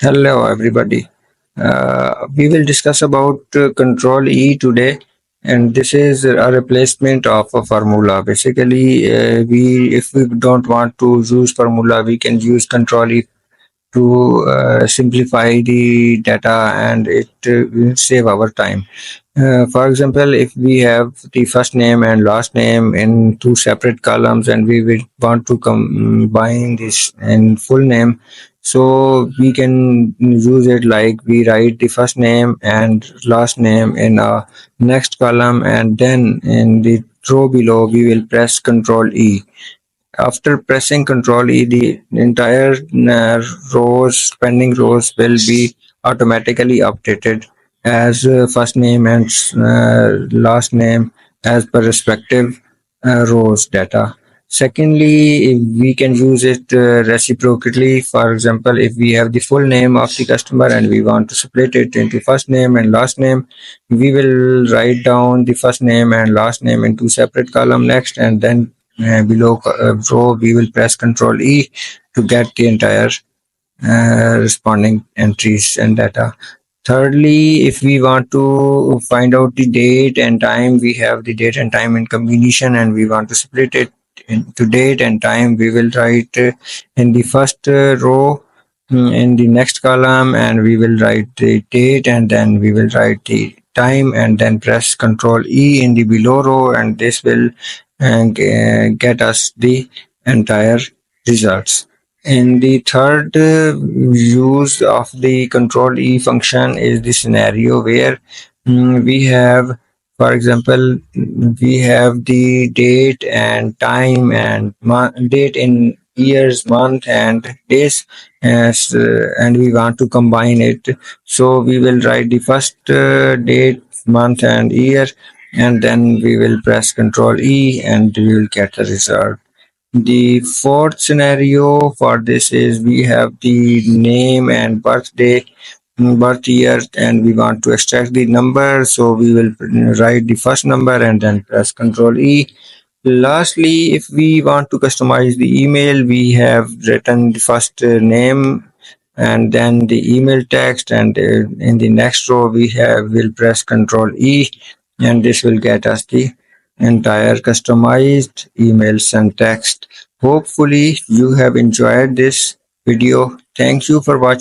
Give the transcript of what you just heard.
Hello, everybody. We will discuss about Control E today, and this is a replacement of a formula. Basically, if we don't want to use formula, we can use Control E to simplify the data, and it will save our time. For example, if we have the first name and last name in two separate columns and we will want to combine this in full name, so we can use it like we write the first name and last name in a next column, and then in the row below we will press Control E. After pressing Ctrl E, the entire pending rows will be automatically updated as first name and last name as per respective rows data. Secondly, we can use it reciprocally. For example, if we have the full name of the customer and we want to split it into first name and last name, we will write down the first name and last name in two separate column next, and then below row we will press Ctrl E to get the entire responding entries and data. Thirdly, if we want to find out the date and time, we have the date and time in combination and we want to split it into date and time. We will write in the first row in the next column, and we will write the date, and then we will write the time, and then press Control E in the below row, and this will get us the entire results. And the third use of the Control E function is the scenario where we have, for example, we have the date and time and date in years, month, and days, and we want to combine it. So we will write the first date, month, and year, and then we will press Control E, and we will get the result. The fourth scenario for this is we have the name and birthday, birth year, and we want to extract the number. So we will write the first number and then press Control E. Lastly, if we want to customize the email, we have written the first name and then the email text, and in the next row will press Control E, and this will get us the entire customized emails and text. Hopefully you have enjoyed this video. Thank you for watching.